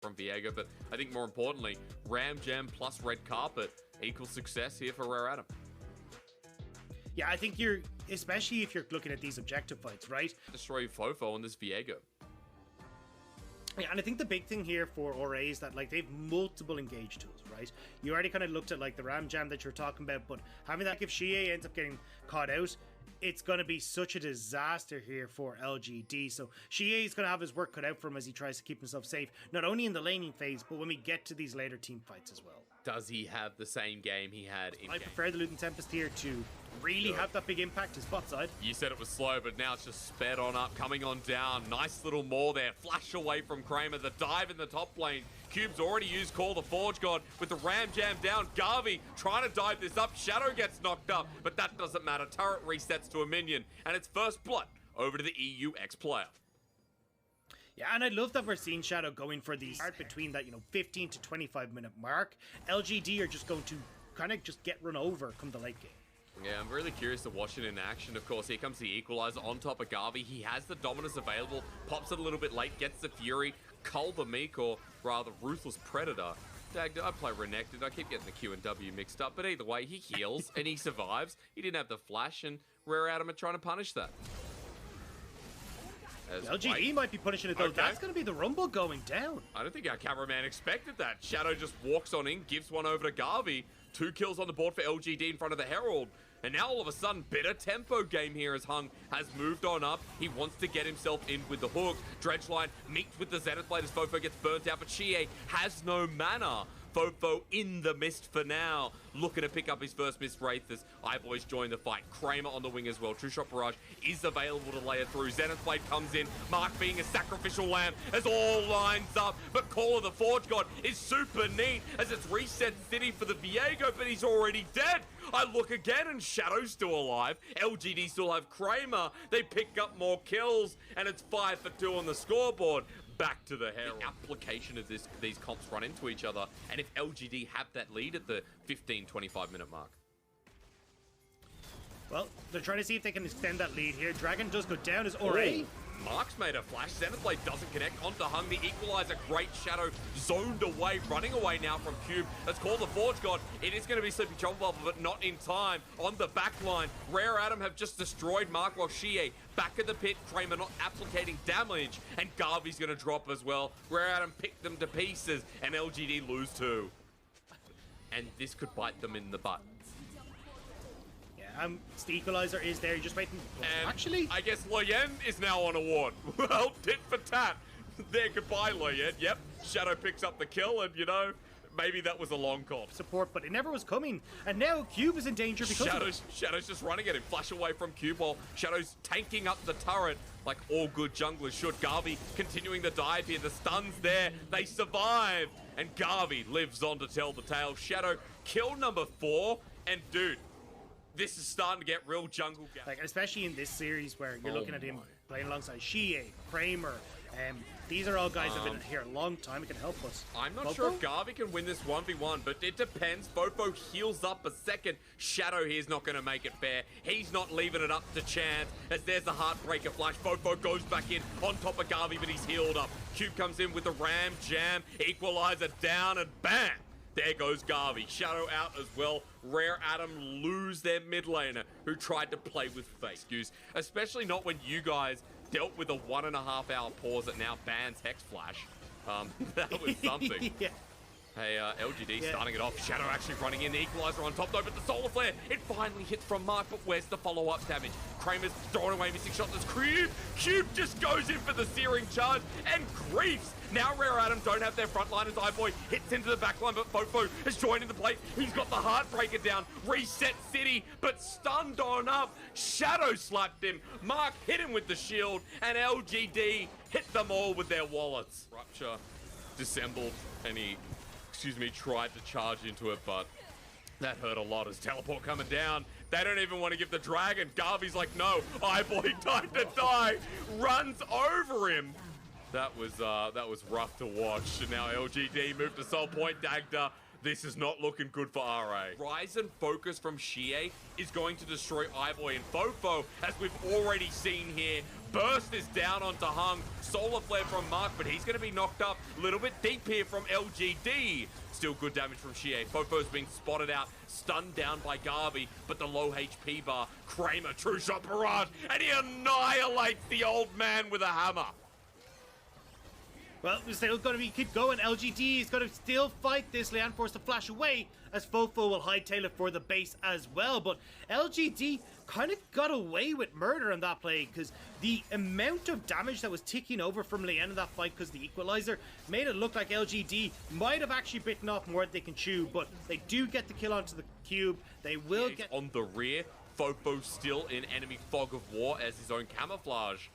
from Viego, but I think more importantly, Ram Jam plus Red Carpet equals success here for Rare Adam. Yeah, I think especially if you're looking at these objective fights, right? Destroy Fofo on this Viego. Yeah, and I think the big thing here for RA is that like they have multiple engage tools, right? You already kind of looked at like the Ram Jam that you're talking about, but having that, if Xie ends up getting caught out, it's going to be such a disaster here for LGD. So Xie is going to have his work cut out for him as he tries to keep himself safe, not only in the laning phase, but when we get to these later team fights as well. Does he have the same game he had in I prefer the Luden Tempest here to really have that big impact his bot side. You said it was slow, but now it's just sped on up, coming on down. Nice little maul there. Flash away from Kramer. The dive in the top lane. Cube's already used Call the Forge God with the Ram Jam down. Garvey trying to dive this up. Shadow gets knocked up, but that doesn't matter. Turret resets to a minion, and it's first blood over to the EU X player. Yeah, and I love that we're seeing Shadow going for these part between that, 15 to 25 minute mark. LGD are just going to kind of just get run over come the late game. Yeah, I'm really curious to watch it in action. Of course, here comes the Equalizer on top of Garvey. He has the Dominus available, pops it a little bit late, gets the Fury. Cull the Meek, or rather Ruthless Predator. Dag, I play Renekton. I keep getting the Q and W mixed up, but either way, he heals and he survives. He didn't have the flash, and Rare Adam are trying to punish that. LGD might be punishing it though. Okay. That's going to be the Rumble going down. I don't think our cameraman expected that. Shadow just walks on in, gives one over to Garvey. 2 kills on the board for LGD in front of the Herald. And now all of a sudden, better tempo game here as Hung has moved on up. He wants to get himself in with the hook. Dredgeline meets with the Zenith Blade as Fofo gets burnt out, but Xie has no mana. Fofo in the mist for now, looking to pick up his first mist wraith as iBoys join the fight. Kramer on the wing as well. True Shot Barrage is available to layer through. Zenith Blade comes in, Mark being a sacrificial lamb as all lines up, but Call of the Forge God is super neat as it's reset City for the Viego, but he's already dead. I look again and Shadow's still alive. LGD still have Kramer. They pick up more kills and it's 5 for 2 on the scoreboard. Back to the Herald. The application of these comps run into each other, and if LGD have that lead at the 15-25 minute mark. Well, they're trying to see if they can extend that lead here. Dragon does go down as RA. Mark's made a flash. Zenith Blade doesn't connect onto Hung. The Equalizer, great Shadow zoned away, running away now from Cube. Let's call the Forge God. It is going to be Sleepy Trouble Bubble, but not in time. On the back line, Rare Adam have just destroyed Mark while Xie back at the pit. Kramer not applicating damage, and Garvey's going to drop as well. Rare Adam picked them to pieces, and LGD lose 2. And this could bite them in the butt. The Equalizer is there, just waiting. And actually, I guess Loyen is now on a ward. Well, tit for tat. There, goodbye, Loyen. Yep, Shadow picks up the kill, and maybe that was a long comp. Support, but it never was coming. And now Cube is in danger because Shadow's just running at him. Flash away from Cube while Shadow's tanking up the turret like all good junglers should. Garvey continuing the dive here. The stun's there. They survive. And Garvey lives on to tell the tale. Shadow, kill number 4. And dude, this is starting to get real jungle game. Like, especially in this series where you're looking at him playing alongside Xie, Kramer. These are all guys that have been here a long time. It can help us. I'm not sure if Garvey can win this 1v1, but it depends. Fofo heals up a second. Shadow here's not going to make it fair. He's not leaving it up to chance as there's the Heartbreaker flash. Fofo goes back in on top of Garvey, but he's healed up. Cube comes in with the Ram Jam. Equalizer down and bang! There goes Garvey. Shadow out as well. Rare Adam lose their mid laner who tried to play with fate. Excuse, especially not when you guys dealt with a 1.5 hour pause that now bans Hex Flash. That was something. Yeah. Hey, LGD starting it off. Shadow actually running in. The Equalizer on top though, but the Solar Flare, it finally hits from Mark, but where's the follow-up damage? Kramer's throwing away missing shots. There's Cube just goes in for the Searing Charge and griefs. Now Rare Adam don't have their frontliners. iBoy hits into the backline, but Fofo has joined in the play. He's got the Heartbreaker down. Reset City, but stunned on up. Shadow slapped him. Mark hit him with the shield, and LGD hit them all with their wallets. Rupture dissembled, and he tried to charge into it, but that hurt a lot as teleport coming down. They don't even want to give the dragon. Garvey's like, no, iBoy time to die. Runs over him. That was rough to watch. And now LGD moved to Soul Point. Dagda, This is not looking good for RA. Rise and Focus from Xie is going to destroy Iboy and Fofo, as we've already seen here. Burst is down onto Hung. Solar Flare from Mark, but he's going to be knocked up a little bit deep here from LGD. Still good damage from Xie. Fofo's being spotted out, stunned down by Garvey, but the low HP bar. Kramer, true shot barrage, and he annihilates the old man with a hammer. Well, we're still going to keep going. LGD is going to still fight this. Leon forced to flash away as Fofo will hightail it for the base as well. But LGD kind of got away with murder on that play because the amount of damage that was ticking over from Leon in that fight because the equalizer made it look like LGD might have actually bitten off more than they can chew. But they do get the kill onto the cube. They will get on the rear. Fofo still in enemy fog of war as his own camouflage.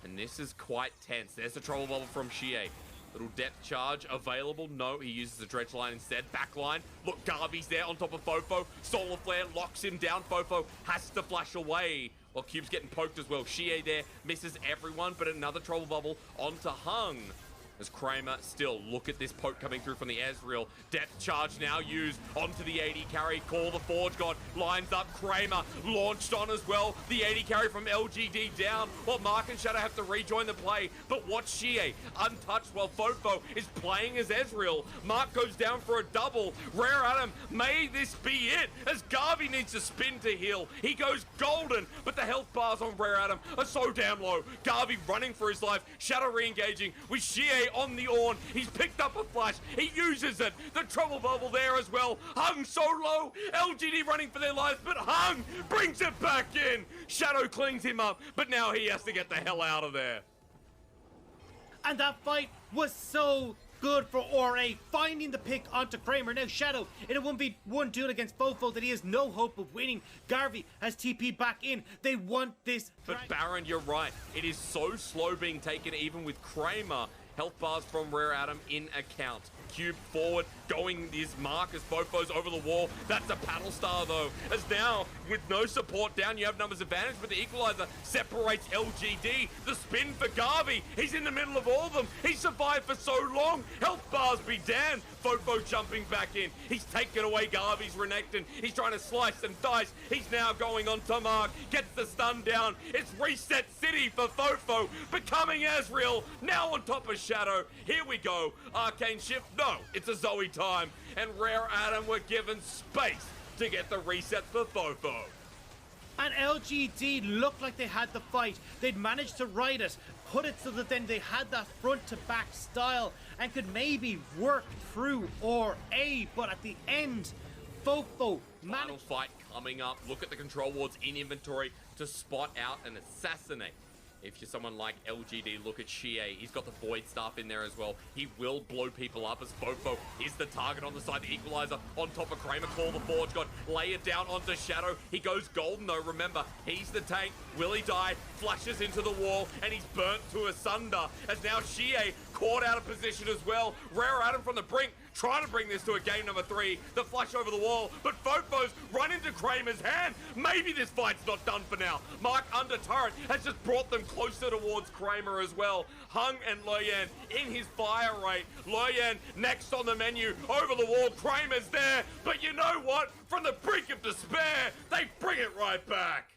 And this is quite tense. There's the trouble bubble from Xie. Little depth charge available. No, he uses the dredge line instead. Backline. Look, Garvey's there on top of Fofo. Solar Flare locks him down. Fofo has to flash away. Well, Cube's getting poked as well. Xie there misses everyone, but another trouble bubble onto Hung. As Kramer still, look at this poke coming through from the Ezreal. Depth charge now used onto the AD carry. Call the Forge God, lines up Kramer, launched on as well. The AD carry from LGD down. Well, Mark and Shadow have to rejoin the play, but watch Xie, untouched while Fofo is playing as Ezreal. Mark goes down for a double. Rare Adam, may this be it, as Garvey needs to spin to heal. He goes golden, but the health bars on Rare Adam are so damn low. Garvey running for his life, Shadow re-engaging with Xie on the Ornn. He's picked up a flash. He uses it. The trouble bubble there as well. Hung so low. LGD running for their lives, but Hung brings it back in. Shadow cleans him up, but now he has to get the hell out of there. And that fight was so good for RA, finding the pick onto Kramer. Now Shadow in a 1v1 duel against Fofo that he has no hope of winning. Garvey has TP back in. They want this. But Baron, you're right. It is so slow being taken even with Kramer. Health bars from Rare Adam in account. Cube forward, going is Mark as Fofo's over the wall. That's a paddle star though, as now with no support down, you have numbers advantage, but the equalizer separates LGD. The spin for Garvey, he's in the middle of all of them. He survived for so long. Health bars be damned. Fofo jumping back in. He's taken away Garvey's Renekton. He's trying to slice and dice. He's now going on to Mark, gets the stun down. It's reset city for Fofo, becoming Ezreal, now on top of Shadow. Here we go, Arcane Shift. No, it's a Zoe time, and Rare Adam were given space to get the reset for Fofo. And LGD looked like they had the fight. They'd managed to ride it, put it so that then they had that front to back style and could maybe work through RA, but at the end, Fofo managed. Final fight coming up. Look at the control wards in inventory to spot out and assassinate. If you're someone like LGD, look at Xie. He's got the Void Staff in there as well. He will blow people up as Fofo is the target on the side. The equalizer on top of Kramer. Call the Forge God. Lay it down onto Shadow. He goes golden though. Remember, he's the tank. Will he die? Flashes into the wall and he's burnt to asunder. As now Xie caught out of position as well. Rare Adam from the brink, trying to bring this to a game number 3. The flash over the wall, but Fofo's run into Kramer's hand. Maybe this fight's not done for now. Mark under turret has just brought them closer towards Kramer as well. Hung and Loyan in his fire rate. Loyan next on the menu, over the wall. Kramer's there, but you know what? From the brink of despair, they bring it right back.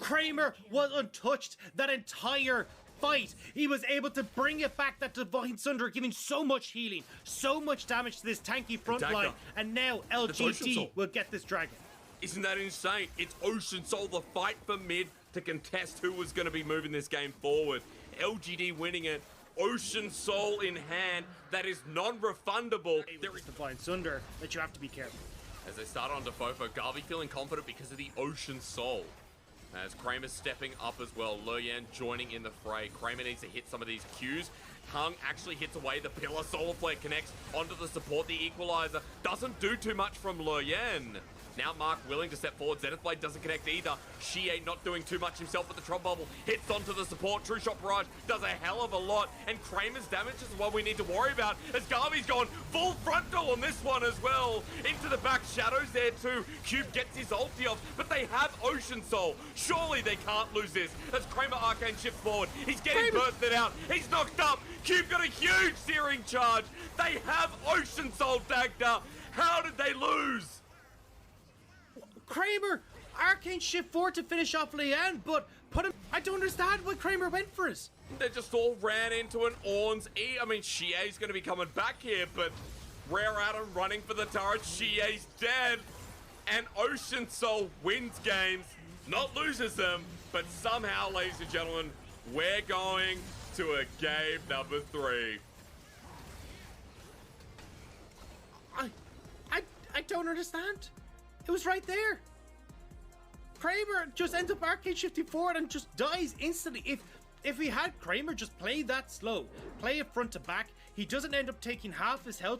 Kramer was untouched that entire fight. He was able to bring it back, that Divine Sunder, giving so much healing, so much damage to this tanky front line, and now LGD will get this dragon. Isn't that insane? It's Ocean Soul, the fight for mid to contest who was going to be moving this game forward. LGD winning it. Ocean Soul in hand. That is non-refundable. There is Divine Sunder that you have to be careful. As they start on to Fofo, Garvey feeling confident because of the Ocean Soul. As Kramer's stepping up as well. Loyan joining in the fray. Kramer needs to hit some of these Qs. Hung actually hits away the pillar. Solar Flare connects onto the support. The equalizer doesn't do too much from Loyan. Now Mark willing to step forward. Zenith Blade doesn't connect either. Shie not doing too much himself with the Tron Bubble. Hits onto the support. True Shot Barrage does a hell of a lot. And Kramer's damage is what we need to worry about, as Garvey's gone full frontal on this one as well. Into the back, Shadow's there too. Cube gets his ulti off, but they have Ocean Soul. Surely they can't lose this, as Kramer Arcane shifts forward. He's getting bursted out. He's knocked up. Cube got a huge Searing Charge. They have Ocean Soul tagged up. How did they lose? Kramer, Arcane shift forward to finish off Leanne, but put him. I don't understand why Kramer went for us. They just all ran into an Orn's E. I mean, Shie's going to be coming back here, but Rare Adam running for the turret. Shie's dead. And Ocean Soul wins games, not loses them, but somehow, ladies and gentlemen, we're going to a game number 3. I don't understand. It was right there. Kramer just ends up arcade shifting forward and just dies instantly. If we had Kramer just play that slow, play it front to back, he doesn't end up taking half his health